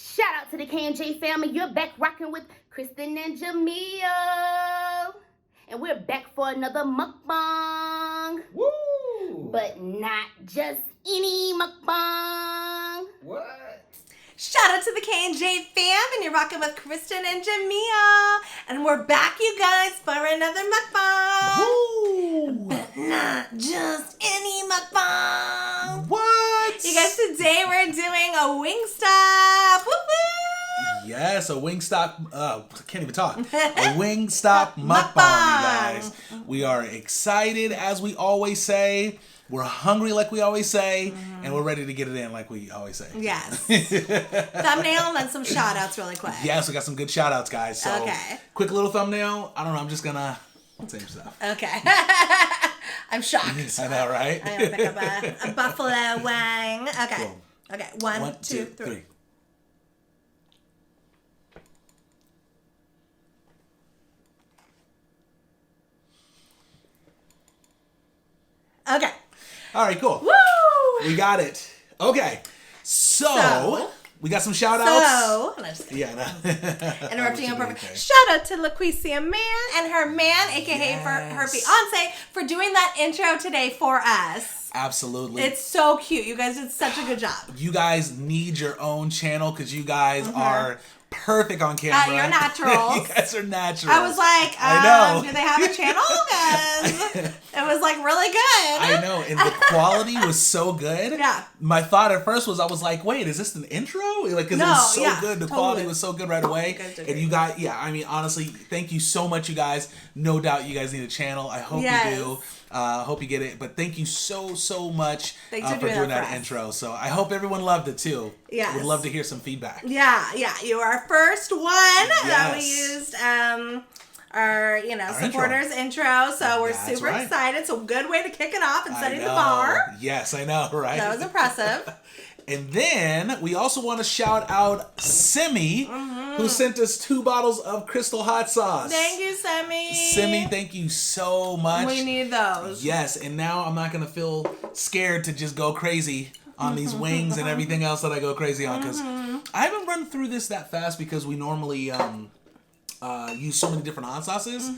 Shout out to the K&J family. You're back rocking with Kristen and Jamil. And we're back for another mukbang. Woo! But not just any mukbang. What? Shout out to the K&J fam, and you're rocking with Kristen and Jamil. And we're back, you guys, for another mukbang. Woo! But not just any mukbang. What? You guys, today we're doing a Wingstop. Woo-woo! Yes, a Wingstop, I can't even talk. A Wingstop mukbang, you guys. We are excited, as we always say. We're hungry, like we always say. And we're ready to get it in, like we always say. Yes. Thumbnail and then some shout outs really quick. Yes, we got some good shout outs, guys. So, Okay. Quick little thumbnail. I don't know, I'm just gonna same stuff. Okay. I'm shocked. I know, right? I'm gonna pick up a buffalo wing. Okay. Cool. Okay. One, two, three. Okay. All right, cool. Woo! We got it. Okay. So we got some shout outs. Yeah, no. Interrupting on purpose. Shout out to Laquecia and her man, aka her fiance, for doing that intro today for us. Absolutely. It's so cute. You guys did such a good job. You guys need your own channel because you guys are perfect on camera. You're naturals. You guys are naturals. I was like, I know. do they have a channel? 'Cause it was like really good. I know, and the quality was so good. Yeah. My thought at first was, I was like, wait, is this an intro? Like, because it was so good. The quality was so good right away. And you got, I mean, honestly, thank you so much, you guys. No doubt you guys need a channel. I hope you do. Hope you get it. But thank you so much for doing that intro. So I hope everyone loved it too. Yes. Would love to hear some feedback. Yeah. You were our first one that we used our supporters intro. So we're super excited. So good way to kick it off and setting the bar. Yes, I know, right? That was impressive. And then we also want to shout out Simi, who sent us 2 bottles of Crystal hot sauce. Thank you, Simi. Simi, thank you so much. We need those. Yes, and now I'm not going to feel scared to just go crazy on these wings and everything else that I go crazy on, because I haven't run through this that fast because we normally use so many different hot sauces,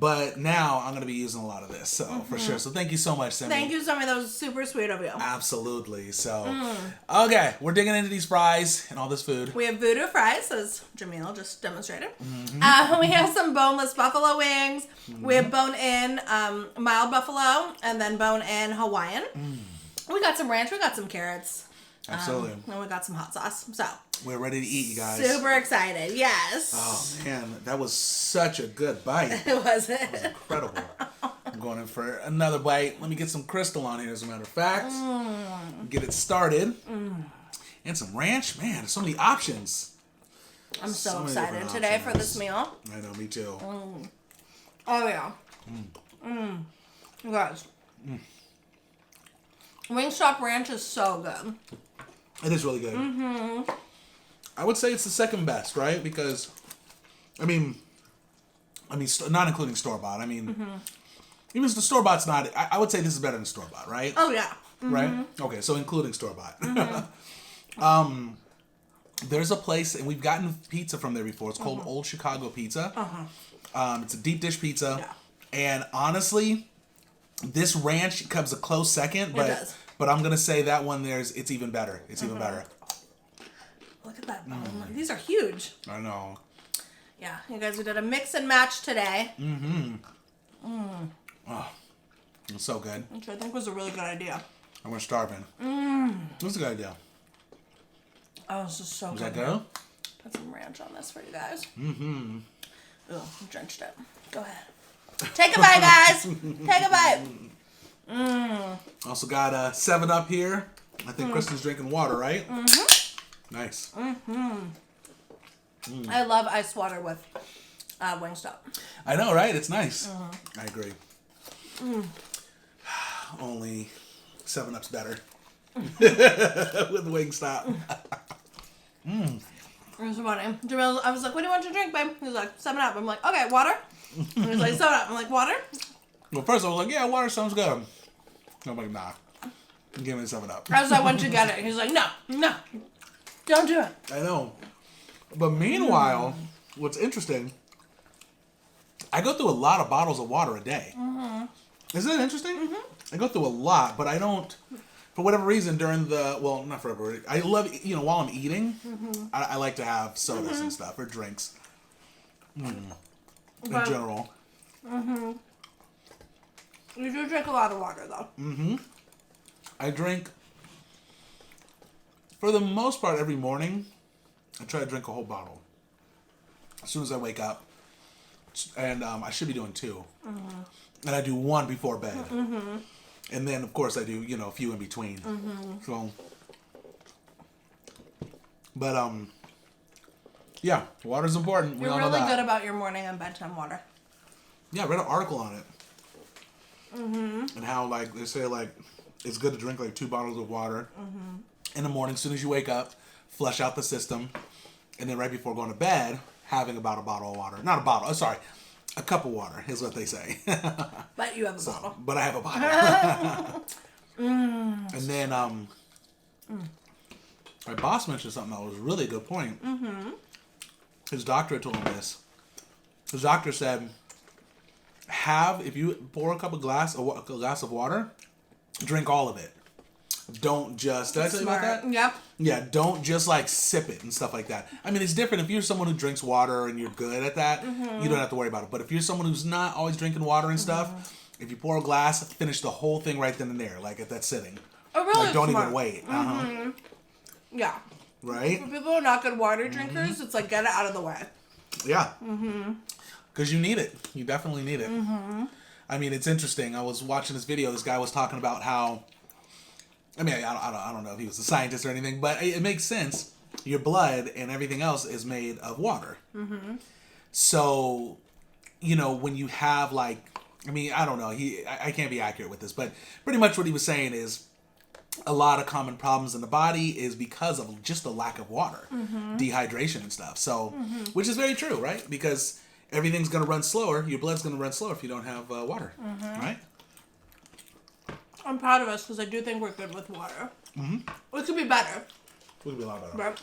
but now I'm going to be using a lot of this, so for sure. So thank you so much, Simi. Thank you, Simi. That was super sweet of you. Absolutely. So, okay, we're digging into these fries and all this food. We have Voodoo Fries, as Jamil just demonstrated. We have some boneless buffalo wings. We have bone-in mild buffalo, and then bone-in Hawaiian. We got some ranch. We got some carrots. Absolutely. And we got some hot sauce. So we're ready to eat, you guys. Super excited. Yes. Oh, man. That was such a good bite. It was. That was incredible. I'm going in for another bite. Let me get some Crystal on here, as a matter of fact. Get it started. And some ranch. Man, there's so many options. I'm so excited today for this meal. I know, me too. Oh, yeah. You guys. Wingstop Ranch is so good. It is really good. I would say it's the second best, right? Because, I mean, not including store-bought. I mean, even if the store-bought's not, I would say this is better than store-bought, right? Oh, yeah. Right? Okay, so including store-bought. There's a place, and we've gotten pizza from there before. It's called Old Chicago Pizza. It's a deep dish pizza. Yeah. And honestly, this ranch comes a close second, but I'm gonna say that one it's even better. It's even better. Look at that bone. These are huge. I know. Yeah, you guys, we did a mix and match today. Oh, it's so good. Which I think was a really good idea. And we're starving. That's a good idea. Oh, this is so good. Is that good? Put some ranch on this for you guys. Ugh, drenched it. Go ahead. Take a bite, guys. Take a bite. Also got a 7-Up here. I think Kristen's drinking water, right? Nice. I love ice water with Wingstop. I know, right? It's nice. I agree. Only 7-Up's better. With Wingstop. It was funny. Jamil, I was like, what do you want to drink, babe? He was like, 7-Up. I'm like, okay, water? And he's like, 7-Up. I'm like, water? Well, first I was like, yeah, water sounds good. I'm like, nah. Give me 7-Up. I was like, why don't you get it? He's like, no, don't do it. I know. But meanwhile, what's interesting, I go through a lot of bottles of water a day. Isn't that interesting? I go through a lot, but I don't, for whatever reason, during the, well, not for whatever reason, I love, you know, while I'm eating, I like to have sodas and stuff, or drinks. In general. You do drink a lot of water, though. I drink, for the most part, every morning, I try to drink a whole bottle. As soon as I wake up. And I should be doing 2. And I do 1 before bed. And then, of course, I do, you know, a few in between. So, but, yeah, water's important. You're really good about your morning and bedtime water. Yeah, I read an article on it. And how, like, they say, like, it's good to drink, like, 2 bottles of water in the morning as soon as you wake up, flush out the system, and then right before going to bed, having about a bottle of water. Not a bottle, sorry, a cup of water is what they say. But you have a bottle. But I have a bottle. And then, my boss mentioned something that was a really good point. His doctor told him this. His doctor said, if you pour a glass of water, drink all of it. Don't just, did I tell you about that? Yep. Yeah, don't just like sip it and stuff like that. I mean, it's different if you're someone who drinks water and you're good at that, you don't have to worry about it. But if you're someone who's not always drinking water and stuff, if you pour a glass, finish the whole thing right then and there, like at that sitting. Oh, really? Like, don't even wait. Yeah. Right? For people who are not good water drinkers, it's like, get it out of the way. Yeah. Because you need it. You definitely need it. I mean, it's interesting. I was watching this video. This guy was talking about how, I mean, I don't know if he was a scientist or anything, but it makes sense. Your blood and everything else is made of water. So, you know, when you have like, I mean, I don't know. I can't be accurate with this, but pretty much what he was saying is a lot of common problems in the body is because of just the lack of water, dehydration and stuff. So, which is very true, right? Because everything's going to run slower. Your blood's going to run slower if you don't have water, right? I'm proud of us because I do think we're good with water. We could be better. We could be a lot better. But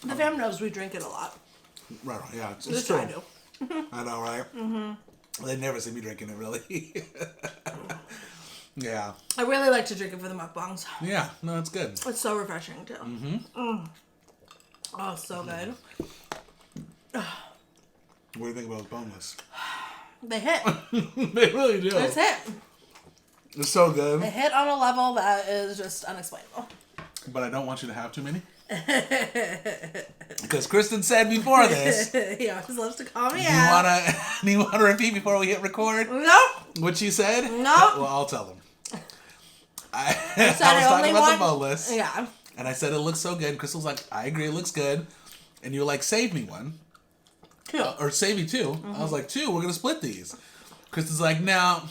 the fam knows we drink it a lot. Right, yeah. It's true. I do. I know, right? They never see me drinking it, really. Yeah. I really like to drink it for the mukbangs. Yeah, no, it's good. It's so refreshing, too. Oh, so good. What do you think about boneless? They hit. They really do. It's hit. It's so good. They hit on a level that is just unexplainable. But I don't want you to have too many. Because Kristen said before this. He always loves to call me out. Do you want to repeat before we hit record? Nope. What she said? Nope. Well, I'll tell them. I was talking about the boneless. Yeah. And I said it looks so good. And Crystal's like, I agree, it looks good. And you're like, save me one. 2. Or save me 2. I was like, 2, we're going to split these. Kristen's like, now,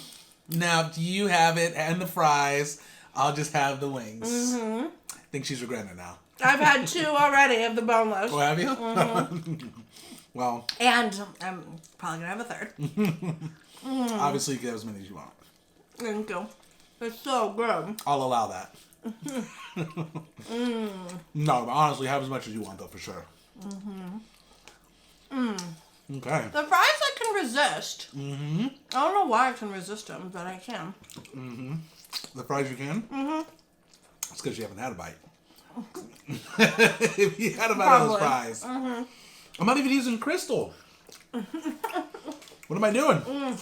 you have it and the fries. I'll just have the wings. I think she's regretting it now. I've had 2 already of the boneless. Oh, have you? Well. And I'm probably going to have a 3rd. Obviously, you can have as many as you want. Thank you. It's so good. I'll allow that. No, but honestly, have as much as you want, though, for sure. Okay. The fries I can resist. I don't know why I can resist them, but I can. The fries you can? It's because you haven't had a bite. If you had a bite of those fries. I'm not even using Crystal. What am I doing?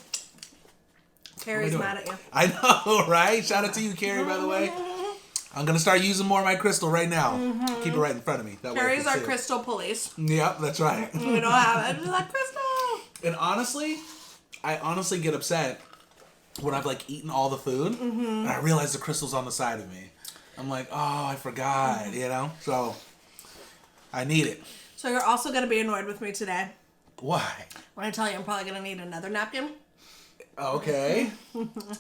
Carrie's mad at you. I know, right? Shout out to you, Carrie, by the way. I'm going to start using more of my Crystal right now. Keep it right in front of me. That Carrie's our Crystal police. Yep, that's right. We don't have it. She's like, Crystal! And I honestly get upset when I've like eaten all the food and I realize the Crystal's on the side of me. I'm like, oh, I forgot, you know? So, I need it. So you're also going to be annoyed with me today. Why? When I tell you I'm probably going to need another napkin. Okay.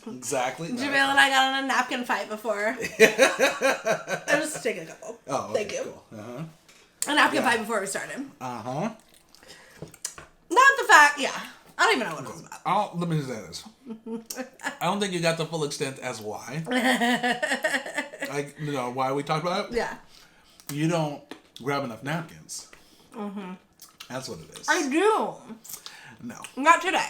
Exactly. Jamil and I got in a napkin fight before. I'll just take a couple. Oh, okay, thank you. Cool. A napkin fight before we started. Uh-huh. Not the fact, yeah. I don't even know what it was about. Let me just say this. I don't think you got the full extent as why. Why we talked about it? Yeah. You don't grab enough napkins. Mm-hmm. That's what it is. I do. No. Not today.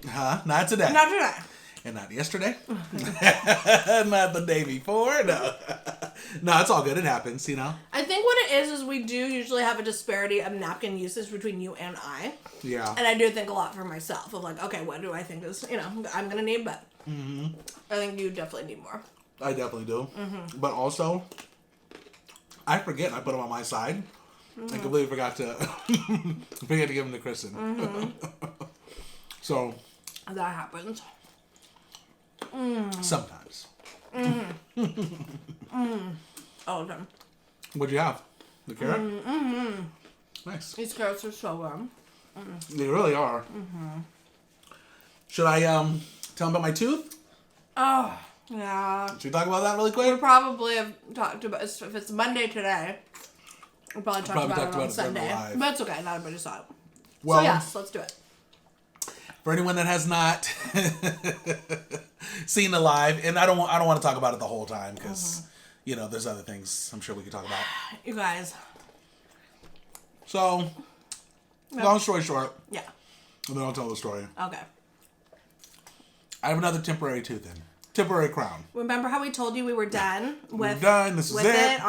Huh? Not today. Not today. And not yesterday. Not the day before. No. No, it's all good. It happens, you know? I think what it is we do usually have a disparity of napkin usage between you and I. Yeah. And I do think a lot for myself of like, okay, what do I think is, I'm going to need, but I think you definitely need more. I definitely do. But also, I forget and I put them on my side. I completely forgot to give them to Kristen. So. That happens. Sometimes. All the time. What'd you have? The carrot? Nice. These carrots are so good. They really are. Should I tell them about my tooth? Oh, yeah. Should we talk about that really We quick? probably have talked about, if it's Monday today, we'll probably talk about it on Sunday. But it's okay, not everybody saw it. Well, so yes, let's do it. For anyone that has not seen the live, and I don't want to talk about it the whole time because there's other things I'm sure we could talk about. You guys. So, long story short. Yeah. And then I'll tell the story. Okay. I have another temporary tooth in. Temporary crown. Remember how we told you we were done with? We're done. This is it.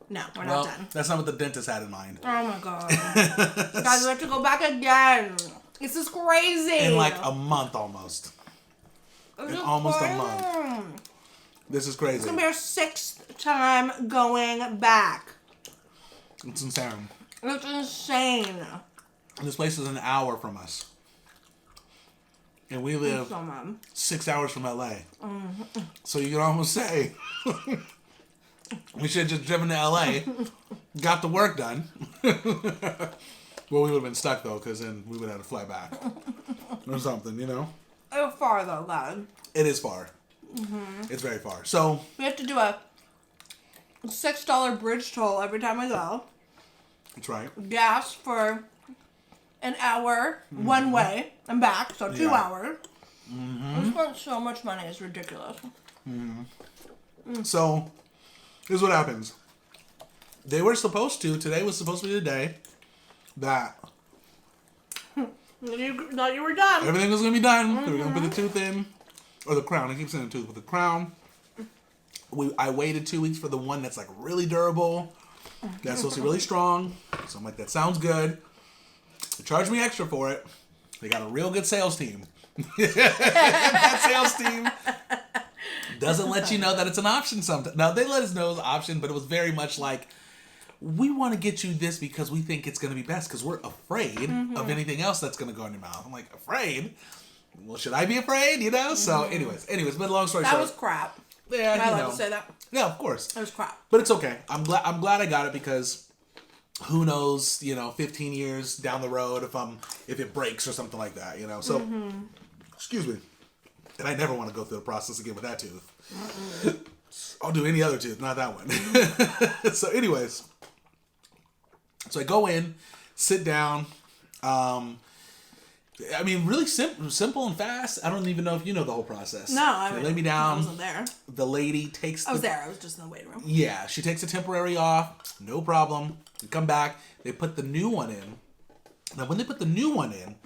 No, we're not done. That's not what the dentist had in mind. Oh my god. Guys, we have to go back again. This is crazy. In like a month almost. Almost a month. This is crazy. It's going to be our 6th time going back. It's insane. It's insane. This place is an hour from us. And we live 6 hours from LA. So you can almost say we should have just driven to LA, got the work done. Well, we would have been stuck though, because then we would have to fly back or something, It's far though, God. It is far. It's very far. So we have to do a $6 bridge toll every time we go. That's right. Gas for an hour one way and back, so 2 hours. We spent so much money, it's ridiculous. So, here's what happens. Today was supposed to be the day that you were done. everything was going to be done. We were going to put the tooth in, or the crown. I keep saying the tooth, but the crown. I waited 2 weeks for the one that's like really durable. That's supposed to be really strong. So I'm like, that sounds good. They charged me extra for it. They got a real good sales team. That sales team doesn't let you know that it's an option sometimes. Now, they let us know it's an option, but it was very much like, we want to get you this because we think it's going to be best because we're afraid of anything else that's going to go in your mouth. I'm like, afraid? Well, should I be afraid? So anyways, but long story short. That was crap. Yeah, Am I allowed to say that? Yeah, of course. That was crap. But it's okay. I'm glad I got it because who knows, 15 years down the road if it breaks or something like that, So, excuse me. And I never want to go through the process again with that tooth. I'll do any other tooth, not that one. So anyways. So I go in, sit down. Really simple and fast. I don't even know if you know the whole process. No, they lay me down. I wasn't there. The lady takes. I was there. I was just in the waiting room. Yeah, she takes the temporary off. No problem. We come back. They put the new one in. Now, when they put the new one in,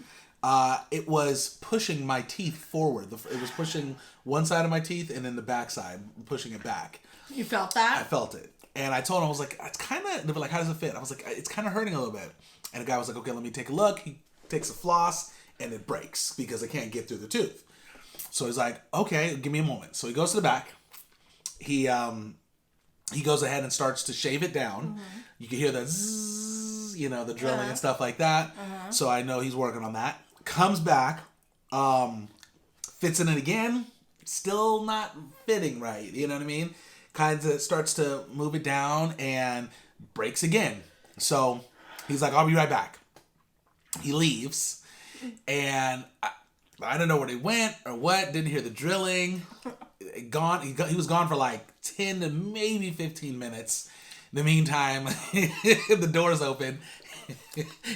it was pushing my teeth forward. It was pushing one side of my teeth and then the back side, pushing it back. You felt that? I felt it. And I told him, I was like, it's kind of, they were like, how does it fit? I was like, it's kind of hurting a little bit. And the guy was like, okay, let me take a look. He takes a floss and it breaks because it can't get through the tooth. So he's like, okay, give me a moment. So he goes to the back. He goes ahead and starts to shave it down. You can hear the zzz, the drilling and stuff like that. So I know he's working on that. Comes back, fits in it again. Still not fitting right. You know what I mean? Kind of starts to move it down and breaks again. So he's like, I'll be right back. He leaves. And I don't know where they went or what. Didn't hear the drilling. Gone. He was gone for like 10 to maybe 15 minutes. In the meantime, the door's open.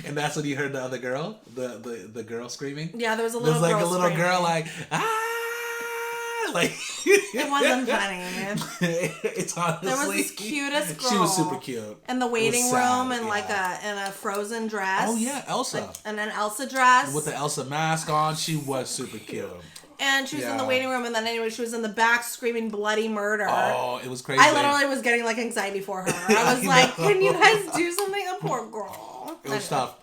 And that's when you heard the other girl, the girl screaming. Yeah, there was a little girl. There's like a little screaming. girl like, ah! Like it wasn't funny. It's honestly. There was this cutest girl. She was super cute. In the waiting room in like a Frozen dress. Oh yeah, Elsa. Like, and an Elsa dress. With the Elsa mask on, she was super cute. And she was in the waiting room, and then anyway, she was in the back screaming bloody murder. Oh, it was crazy. I literally was getting like anxiety for her. I was like, can you guys do something? The poor girl. It was tough.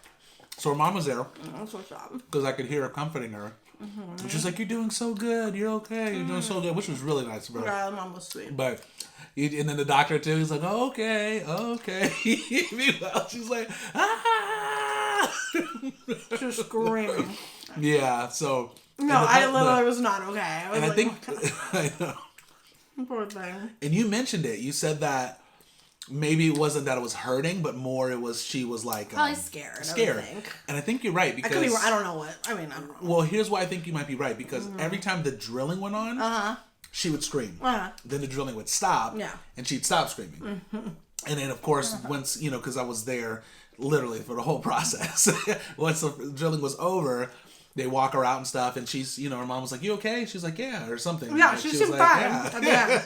So her mom was there. That's what's up. Because I could hear her comforting her. Mm-hmm. She's like, you're doing so good. You're okay. You're doing so good. Which was really nice of her. Yeah, mom was sweet. But, and then the doctor too, he's like, oh, okay. Meanwhile, she's like, ah! She was screaming. Yeah, so. No, I literally was not okay. I was I know. Poor thing. And you mentioned it. You said that maybe it wasn't that it was hurting, but more it was she was like probably scared. And I think you're right because I could be. I don't know what. I mean, I don't know. Well, here's why I think you might be right because every time the drilling went on, she would scream. Then the drilling would stop. Yeah. And she'd stop screaming. And then of course once because I was there literally for the whole process. Once the drilling was over. They walk her out and stuff, and she's, her mom was like, "You okay?" She's like, "Yeah," or something. Yeah, she seemed fine. Yeah.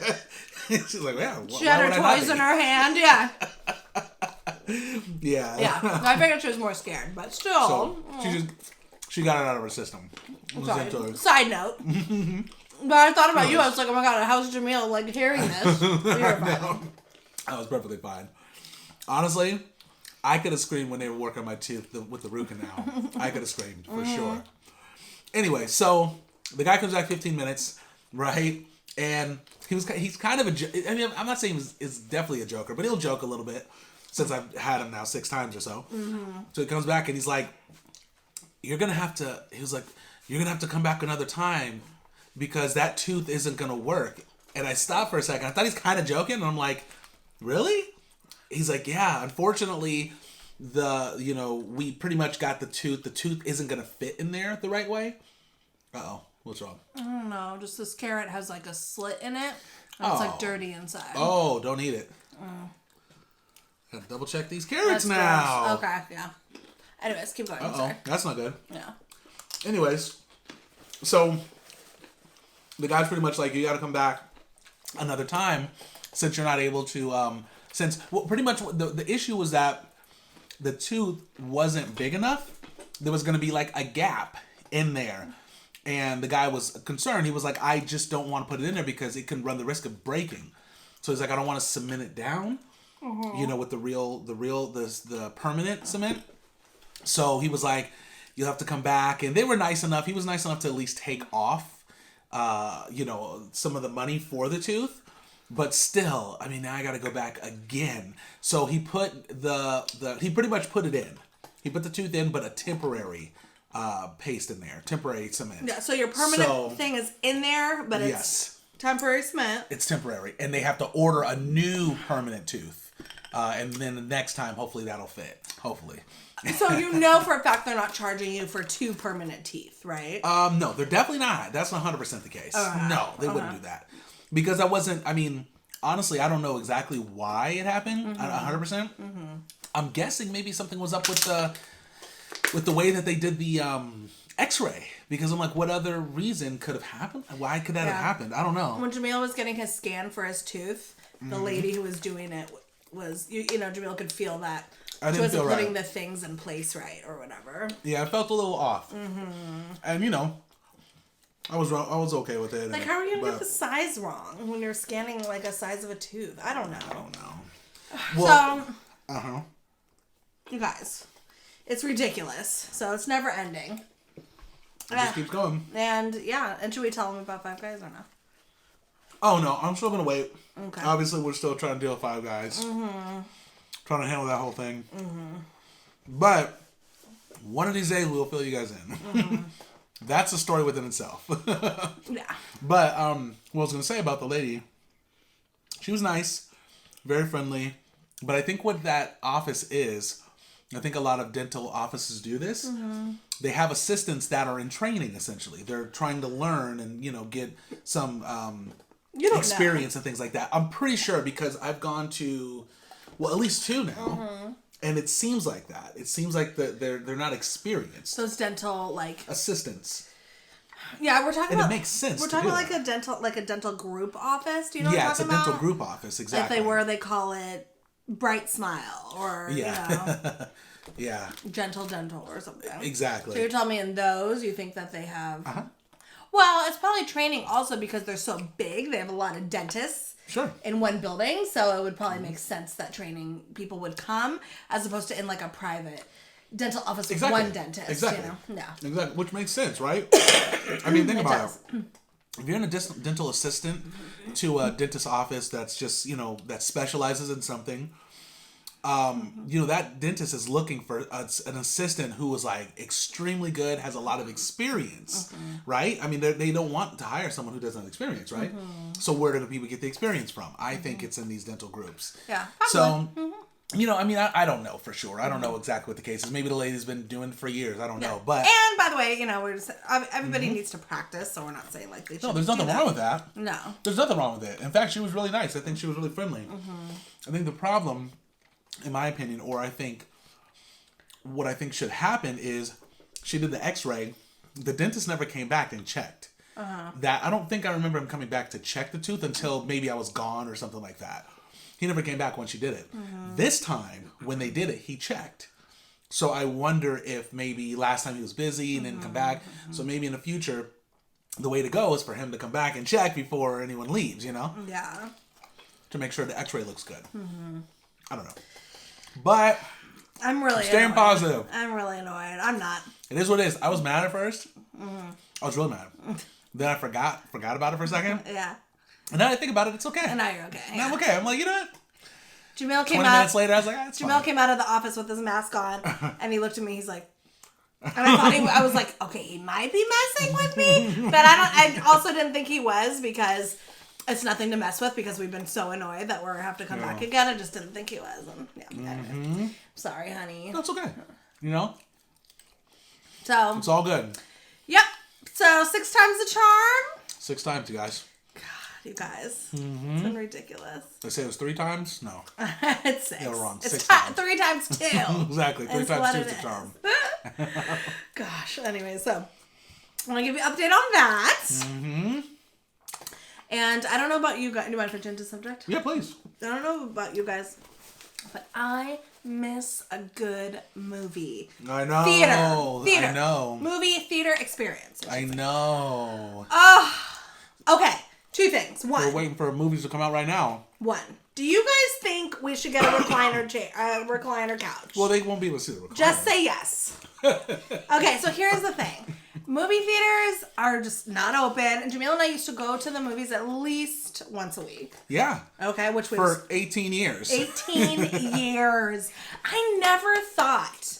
She's like, "Yeah." She had her toys in her hand. Yeah. Yeah. Yeah. I figured she was more scared, but still. So she got it out of her system. Side note. But I thought about you. I was like, "Oh my god, how's Jamil like hearing this?" You're fine. I was perfectly fine. Honestly. I could have screamed when they were working on my tooth with the root canal. I could have screamed for sure. Anyway, so the guy comes back 15 minutes, right? And he's kind of I mean, I'm not saying he's definitely a joker, but he'll joke a little bit since I've had him now 6 times or so. So he comes back and he's like, you're going to have to come back another time because that tooth isn't going to work. And I stopped for a second. I thought he's kind of joking. And I'm like, really? He's like, yeah, unfortunately, we pretty much got the tooth. The tooth isn't going to fit in there the right way. Uh-oh. What's wrong? I don't know. Just this carrot has like a slit in it. And it's like dirty inside. Oh, don't eat it. Gotta double check these carrots now. Gross. Okay, yeah. Anyways, keep going. Sorry. That's not good. Yeah. Anyways, so the guy's pretty much like, you gotta come back another time since you're not able to... pretty much the issue was that the tooth wasn't big enough. There was going to be like a gap in there. And the guy was concerned. He was like, I just don't want to put it in there because it can run the risk of breaking. So he's like, I don't want to cement it down, with the permanent cement. So he was like, you'll have to come back. And they were nice enough. He was nice enough to at least take off, some of the money for the tooth. But still, I mean, now I got to go back again. So he put he pretty much put it in. He put the tooth in, but a temporary paste in there, temporary cement. Yeah. So your permanent thing is in there, but it's temporary cement. It's temporary, and they have to order a new permanent tooth, and then the next time, hopefully that'll fit. Hopefully. So for a fact they're not charging you for 2 permanent teeth, right? No, they're definitely not. That's 100% the case. No, they wouldn't do that. Because honestly, I don't know exactly why it happened 100%. I'm guessing maybe something was up with the way that they did the x-ray. Because I'm like, what other reason could have happened? Why could that have happened? I don't know. When Jamil was getting his scan for his tooth, the lady who was doing it was, Jamil could feel that she wasn't putting the things in place right or whatever. Yeah, I felt a little off. And, I was okay with it. Like, how are you going to get the size wrong when you're scanning, like, a size of a tooth? I don't know. Well, you guys, it's ridiculous. So it's never ending. It just keeps going. And should we tell them about Five Guys or no? Oh, no. I'm still going to wait. Okay. Obviously, we're still trying to deal with Five Guys. Trying to handle that whole thing. But one of these days, we'll fill you guys in. That's a story within itself. Yeah. But what I was going to say about the lady, she was nice, very friendly. But I think what that office is, I think a lot of dental offices do this. They have assistants that are in training, essentially. They're trying to learn and, get some experience and things like that. I'm pretty sure because I've gone to, at least 2 now. And it seems like that. It seems like they're not experienced. Those dental, assistants. Yeah, we're talking about. It makes sense. We're talking about like a dental group office. Do you know what I'm talking about? Yeah, it's a dental group office. Exactly. Where they call it Bright Smile or yeah, Gentle Dental or something. Exactly. So you're telling me in those you think that they have. Well, it's probably training also because they're so big. They have a lot of dentists in one building. So it would probably make sense that training people would come as opposed to in like a private dental office with one dentist. Exactly. You know? Yeah. Exactly. Which makes sense, right? I mean, think about it. If you're a dental assistant to a dentist office that's just, that specializes in something, that dentist is looking for an assistant who is like extremely good, has a lot of experience, right? I mean, they don't want to hire someone who doesn't have experience, right? So where do the people get the experience from? I think it's in these dental groups. Yeah. So, I don't know for sure. I don't know exactly what the case is. Maybe the lady's been doing it for years. I don't know. But and by the way, we're just everybody needs to practice, so we're not saying like they should. No, there's nothing wrong with that. No, there's nothing wrong with it. In fact, she was really nice. I think she was really friendly. I think the problem, in my opinion, or I think what I think should happen is she did the X-ray. The dentist never came back and checked. That I don't think I remember him coming back to check the tooth until maybe I was gone or something like that. He never came back when she did it. This time, when they did it, he checked. So I wonder if maybe last time he was busy and didn't come back. So maybe in the future, the way to go is for him to come back and check before anyone leaves, Yeah. To make sure the X-ray looks good. I don't know. But I'm really staying positive. I'm really annoyed. I'm not. It is what it is. I was mad at first. I was really mad. Then I forgot about it for a second. Yeah. And now I think about it, it's okay. And now you're okay. Now I'm okay. I'm like, you know what? Jamil came 20 minutes later, I was like, it's Jamil fine. came out of the office with his mask on, and he looked at me. He's like, and I was like, okay, he might be messing with me, but I also didn't think he was because it's nothing to mess with because we've been so annoyed that we're have to come back again. I just didn't think he was. And anyway. Sorry, honey. That's okay. So it's all good. Yep. So 6 times the charm. 6 times, you guys. You guys. It's been ridiculous. They say it was 3 times? No. It's 6. They were wrong. It's 6 times. 3 times 2. Exactly. 3 times 2 is the charm. Gosh. Anyway, so I'm going to give you an update on that. And I don't know about you guys. Do you mind if I change the subject? Yeah, please. I don't know about you guys, but I miss a good movie. I know. Theater. I know. Movie theater experience. I know. Okay. 2 things. 1. We're waiting for movies to come out right now. 1. Do you guys think we should get a recliner chair, a recliner couch? Well, they won't be able to see the recliner. Just say yes. Okay, so here's the thing. Movie theaters are just not open. And Jamil and I used to go to the movies at least once a week. Yeah. Okay, which was... For 18 years. 18 years. I never thought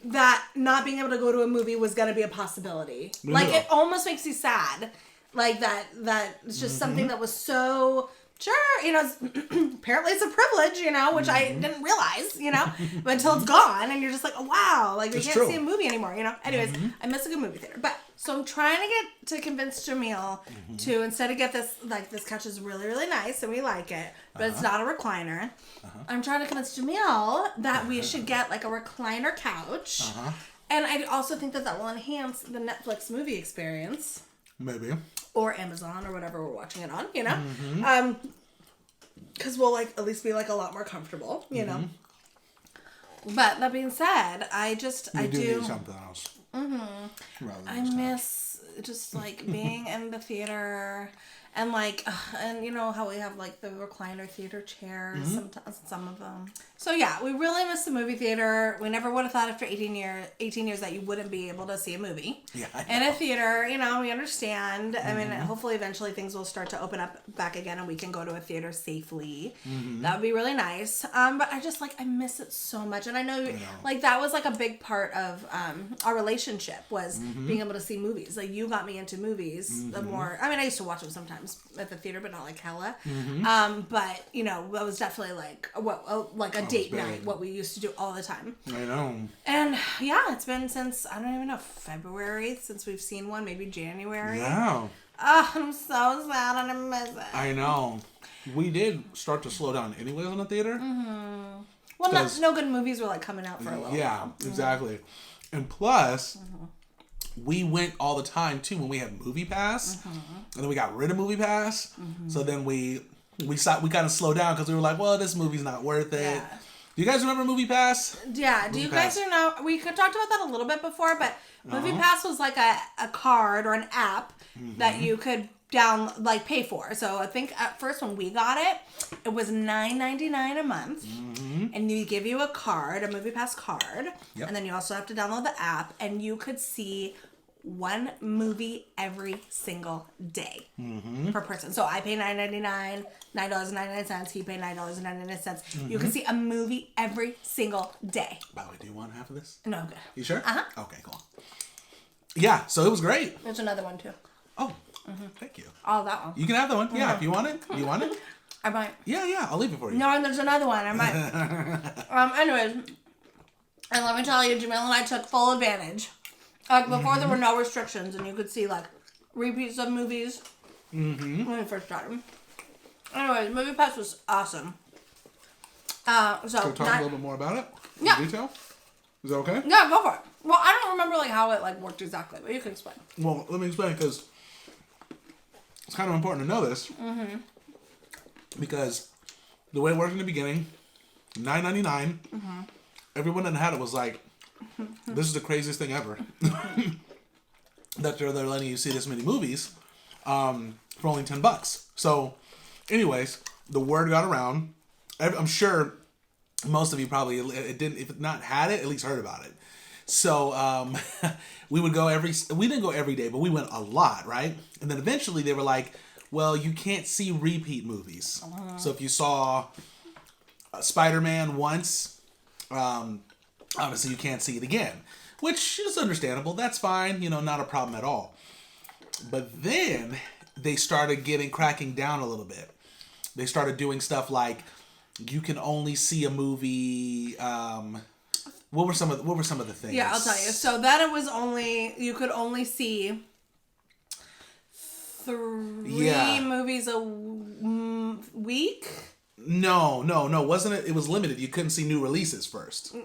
that not being able to go to a movie was going to be a possibility. No. Like, it almost makes you sad. Like, that it's just something that was so... Sure, apparently it's a privilege, which I didn't realize, but until it's gone and you're just like, oh, wow, like we can't see a movie anymore, Anyways, I miss a good movie theater. But, so I'm trying to convince Jamil to, instead of get this, like this couch is really, really nice and we like it, but it's not a recliner. I'm trying to convince Jamil that we should get like a recliner couch. And I also think that will enhance the Netflix movie experience. Maybe. Or Amazon or whatever we're watching it on, because we'll like at least be like a lot more comfortable, But that being said, I do need something else. I miss just like being in the theater and like and how we have like the recliner theater chairs sometimes, some of them. So yeah, we really miss the movie theater. We never would have thought after 18 years that you wouldn't be able to see a movie in a theater. We understand. I mean, hopefully eventually things will start to open up back again and we can go to a theater safely. That would be really nice. But I just I miss it so much. And I know like that was like a big part of our relationship was being able to see movies. Like you got me into movies the more, I mean, I used to watch them sometimes at the theater, but not like hella. But that was definitely like a date night, what we used to do all the time. I know. And yeah, it's been since, I don't even know, February since we've seen one, maybe January. Yeah. I'm so sad and I miss it. I know. We did start to slow down anyways in the theater. Well, no good movies were like coming out for a little while. Yeah, exactly. And plus, we went all the time too when we had Moviepass, and then we got rid of Moviepass. So then we kind of slowed down because we were like, well, this movie's not worth it. Yeah. Do you guys remember Moviepass? Yeah. Do you guys know? We talked about that a little bit before, but Moviepass was like a card or an app that you could pay for. So I think at first when we got it, it was $9.99 a month, and they give you a card, a Moviepass card, and then you also have to download the app, and you could see one movie every single day per person. So I pay $9.99. He paid $9.99. You can see a movie every single day. By the way, do you want half of this? No, good. You sure? Okay, cool. Yeah, so it was great. There's another one too. Oh, thank you. Oh, that one. You can have that one. Yeah, if you want it. You want it? I might. Yeah, I'll leave it for you. No, and there's another one. I might. Anyways, and let me tell you, Jamil and I took full advantage. Like, before there were no restrictions, and you could see, like, repeats of movies when we first started. Anyways, Moviepass was awesome. So can we talk a little bit more about it? Yeah. In detail? Is that okay? Yeah, go for it. Well, I don't remember, like, how it, like, worked exactly, but you can explain. Well, let me explain, because it's kind of important to know this. Because the way it worked in the beginning, $9.99, everyone that had it was like, this is the craziest thing ever. That they're letting you see this many movies for only $10. So, anyways, the word got around. I'm sure most of you probably if not had it, at least heard about it. So we would go we didn't go every day, but we went a lot, right? And then eventually they were like, well, you can't see repeat movies. So if you saw Spider-Man once, obviously you can't see it again, which is understandable. That's fine, not a problem at all. But then they started cracking down a little bit. They started doing stuff like you can only see a movie. What were some of the things? Yeah, I'll tell you. So then you could only see 3 movies a week. No, wasn't it? It was limited. You couldn't see new releases first.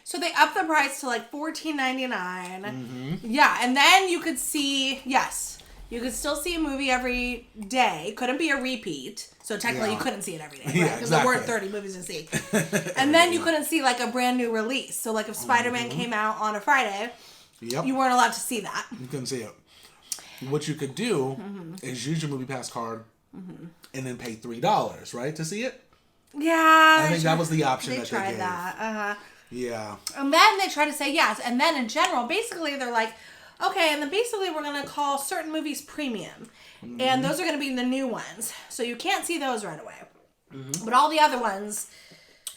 So they upped the price to like $14.99. Yeah, and then you could see, you could still see a movie every day. Couldn't be a repeat. So technically you couldn't see it every day. Right? Because there weren't 30 movies to see. And then you couldn't see like a brand new release. So like if Spider-Man came out on a Friday, you weren't allowed to see that. You couldn't see it. What you could do is use your Moviepass card and then pay $3, right, to see it? Yeah. I think that was the option that they tried gave. That. Yeah. And then they try to say yes. And then in general, basically they're like, okay, and then basically we're going to call certain movies premium. And those are going to be the new ones. So you can't see those right away. But all the other ones...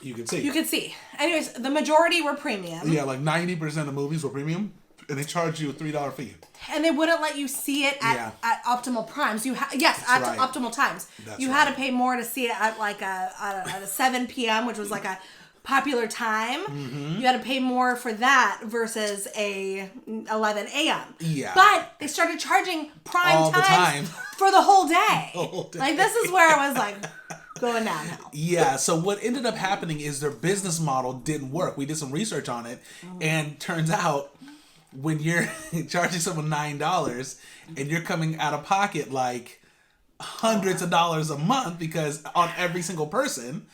You could see. You could see. Anyways, the majority were premium. Yeah, like 90% of movies were premium. And they charge you a $3 fee. And they wouldn't let you see it at optimal primes. Optimal times. That's you had to pay more to see it at like at a 7 p.m., which was like a popular time. You had to pay more for that versus a 11 a.m. Yeah. But they started charging prime time for the whole day. Like, this is where I was like going downhill. Yeah, so what ended up happening is their business model didn't work. We did some research on it, and turns out when you're charging someone $9 and you're coming out of pocket like hundreds of dollars a month because on every single person,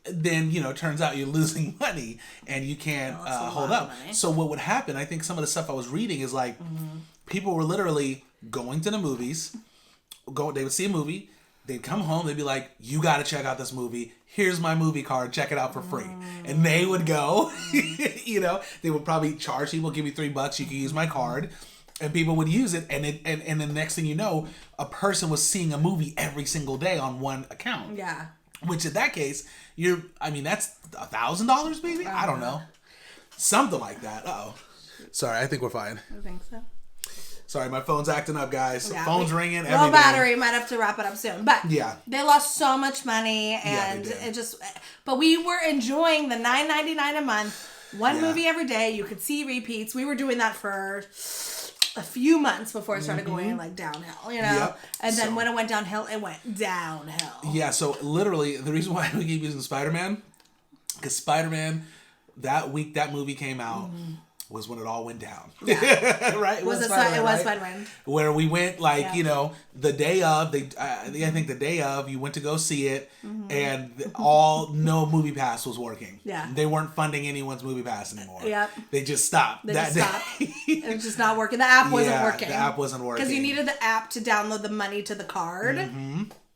then turns out you're losing money and you can't hold up. So what would happen, I think some of the stuff I was reading is like people were literally going to the movies, they would see a movie, they'd come home, they'd be like, you got to check out this movie. Here's my movie card. Check it out for free. And they would go, they would probably charge people, give me $3. You can use my card. And people would use it. And the next thing you know, a person was seeing a movie every single day on one account. Yeah. Which in that case, that's $1,000 maybe? I don't know. Something like that. Uh-oh. Sorry, I think we're fine. I think so. Sorry, my phone's acting up, guys. Yeah, Phone's ringing. Low battery. Might have to wrap it up soon. But they lost so much money, and But we were enjoying the $9.99 a month, one movie every day. You could see repeats. We were doing that for a few months before it started going like downhill, Yep. And then when it went downhill, it went downhill. Yeah. So literally, the reason why we keep using Spider-Man, because Spider-Man, that week that movie came out. was when it all went down. Yeah. Right? It was Spider-Man. Where we went, like, you know, the day of, I think the day of, you went to go see it, and no Moviepass was working. Yeah. They weren't funding anyone's Moviepass anymore. Yep. They just stopped. It was just not working. The app wasn't working. The app wasn't working. Because you needed the app to download the money to the card.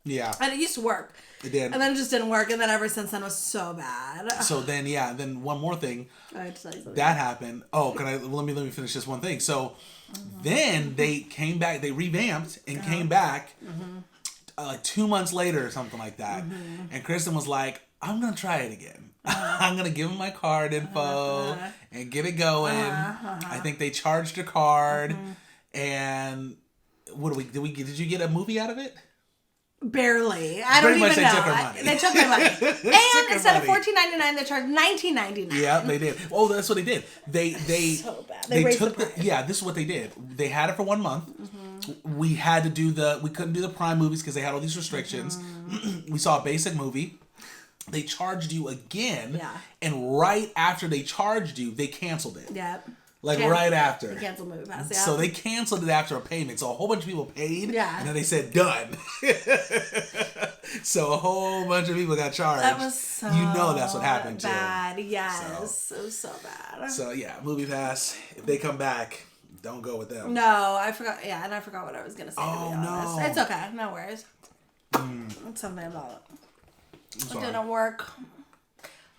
Yeah. And it used to work. It did. And then it just didn't work. And then ever since then it was so bad. So then, then one more thing. I have to tell you something. That happened. Oh, let me finish this one thing. So then they came back, they revamped and came back like 2 months later or something like that. And Kristen was like, I'm going to try it again. I'm going to give him my card info and get it going. I think they charged her card. And what did you get a movie out of it? Barely. I don't even know. They took our money. They took my money. And instead of $14.99, they charged $19.99. Yeah, they did. Oh, that's what they did. They so bad. They raised the price. This is what they did. They had it for 1 month. We had to we couldn't do the Prime movies because they had all these restrictions. We saw a basic movie. They charged you again. Yeah. And right after they charged you, they canceled it. Yep. Right after. They canceled Moviepass, yeah. So they canceled it after a payment. So a whole bunch of people paid. Yeah. And then they said, done. So a whole bunch of people got charged. That was so that's what happened bad. Too. Yes. It was so bad. So yeah, Moviepass, if they come back, don't go with them. No, I forgot. Yeah, and I forgot what I was going to say, to be honest. No. It's okay. No worries. It's something about it. It didn't work.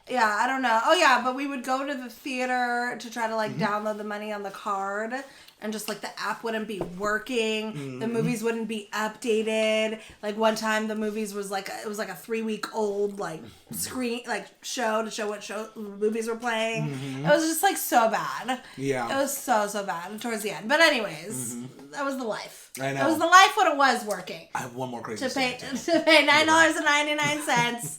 Yeah, I don't know. Oh, yeah, but we would go to the theater to try to, like, download the money on the card, and just, like, the app wouldn't be working. The movies wouldn't be updated. Like, one time the movies was, like, it was, like, a 3-week-old, like, screen, like, show to show what movies were playing. It was just, like, so bad. Yeah. It was so bad towards the end. But anyways, that was the life. I know. It was the life when it was working. I have one more crazy to pay $9.99.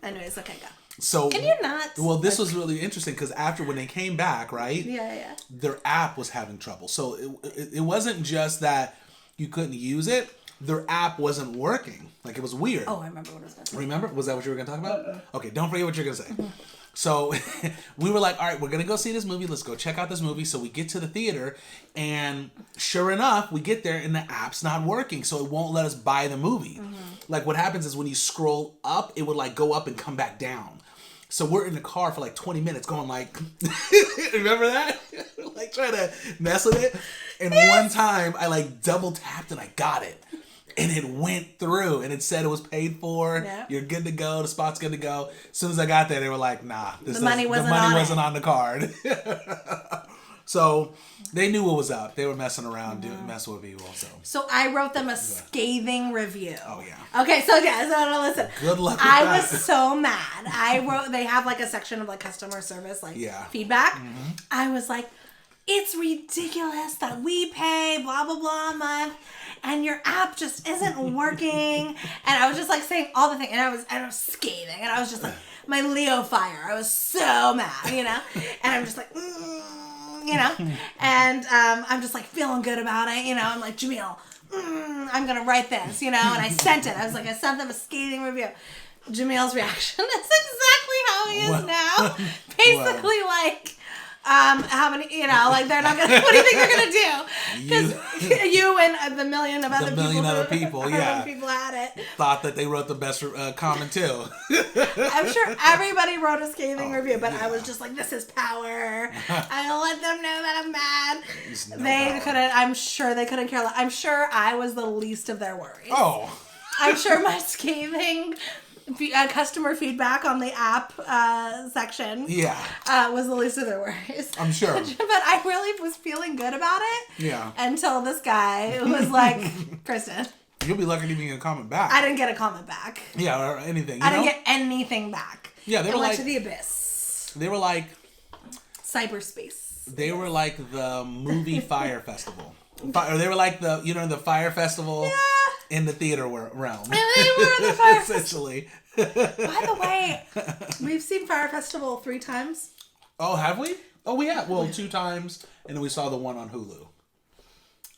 Anyways, okay, go. So can you not? Well, this was really interesting because when they came back, right? Yeah. Their app was having trouble. So it wasn't just that you couldn't use it. Their app wasn't working. Like, it was weird. Oh, I remember what I was going to say. Remember? Was that what you were going to talk about? Okay, don't forget what you're going to say. So we were like, all right, we're going to go see this movie. Let's go check out this movie. So we get to the theater, and sure enough, we get there, and the app's not working. So it won't let us buy the movie. Like, what happens is when you scroll up, it would, like, go up and come back down. So we're in the car for like 20 minutes going like, remember that? Like, trying to mess with it. And one time I like double tapped and I got it. And it went through and it said it was paid for. Yep. You're good to go. The spot's good to go. As soon as I got there, they were like, nah. The money wasn't on the card. So they knew what was up. They were messing around, messing with people. So I wrote them a scathing review. Oh, yeah. Okay, so listen. Good luck with I that. was so mad. They have like a section of like customer service, like feedback. I was like, it's ridiculous that we pay blah, blah, blah a month and your app just isn't working. And I was just like saying all the things, and I was scathing, and I was just like, my Leo fire. I was so mad, and I'm just like, and I'm just like feeling good about it, I'm like, Jamil, I'm gonna write this, and I sent it. I sent them a scathing review. Jamil's reaction is exactly how he is now. Basically, like, how many, like, they're not gonna, what do you think they're gonna do? Because you and the million of other people had it. Thought that they wrote the best comment too. I'm sure everybody wrote a scathing review, but I was just like, this is power. I'll let them know that I'm mad. I'm sure they couldn't care less. I'm sure I was the least of their worries. Oh. I'm sure my scathing customer feedback on the app section was the least of their worries. I'm sure. But I really was feeling good about it. Yeah. Until this guy was like, Kristen. You'll be lucky to even get a comment back. I didn't get a comment back. Yeah, or anything. I didn't get anything back. Yeah, they were went to the abyss. They were like cyberspace. They were like the movie Fire Festival. Or they were like the Fire Festival in the theater realm. And they were the Fire essentially. By the way, we've seen Fire Festival 3 times. Oh, have we? Oh, we have. Well, 2 times, and then we saw the one on Hulu.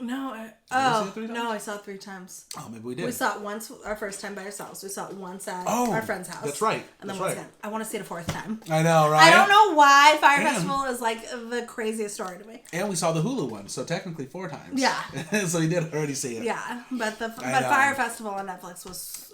No. No, I saw it 3 times. Oh, maybe we did. We saw it once our first time by ourselves. We saw it once at our friend's house. That's right. And then once again. I want to see it a 4th time. I know, right? I don't know why Fire Festival is like the craziest story to me. And we saw the Hulu one, so technically 4 times. Yeah. So we did already see it. Yeah, but Fire Festival on Netflix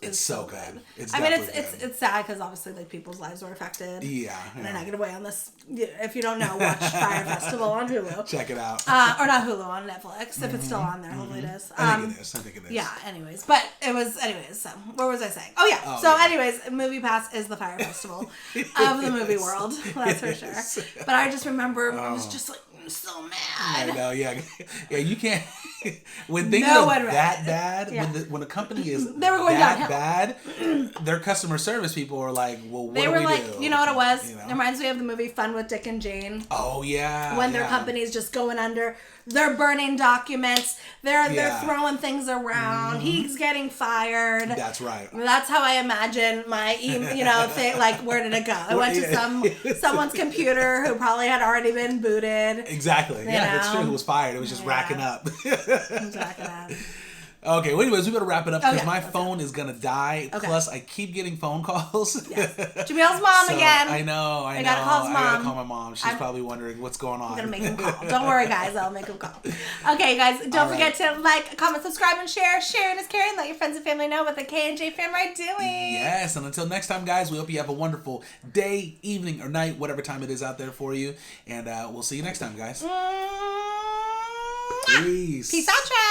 it's so good. It's it's sad because obviously like people's lives were affected. Yeah. In a negative way on this. If you don't know, watch Fire Festival on Hulu. Check it out. Or not Hulu, on Netflix. If it's still on there, hopefully it is. I think it is. Yeah, anyways. But it was, so what was I saying? Oh, yeah. Anyways, Moviepass is the Fire Festival of the movie world. That's for sure. But I just remember I was just like, so mad. I know, yeah. You can't. When things are that bad, when a company is they were going that bad, their customer service people are like, well, what do we do? You know what it was? It reminds me of the movie Fun with Dick and Jane. Oh, yeah. When their company's just going under. They're burning documents. They're throwing things around. He's getting fired. That's right. That's how I imagine my thing. Like, where did it go? It went to someone's computer who probably had already been booted. Exactly. That's true. Who was fired? It was just racking up. Okay, well, anyways, we better wrap it up because my phone is gonna die. Okay. Plus, I keep getting phone calls. Yes. Jamil's mom again. I know. I gotta call his mom. I gotta call my mom. She's probably wondering what's going on. I'm gonna make him call. Don't worry, guys. I'll make him call. Okay, guys. Don't forget to like, comment, subscribe, and share. Sharing is caring. Let your friends and family know what the K&J fam are doing. Yes, and until next time, guys, we hope you have a wonderful day, evening, or night, whatever time it is out there for you. And we'll see you next time, guys. Peace out, chat.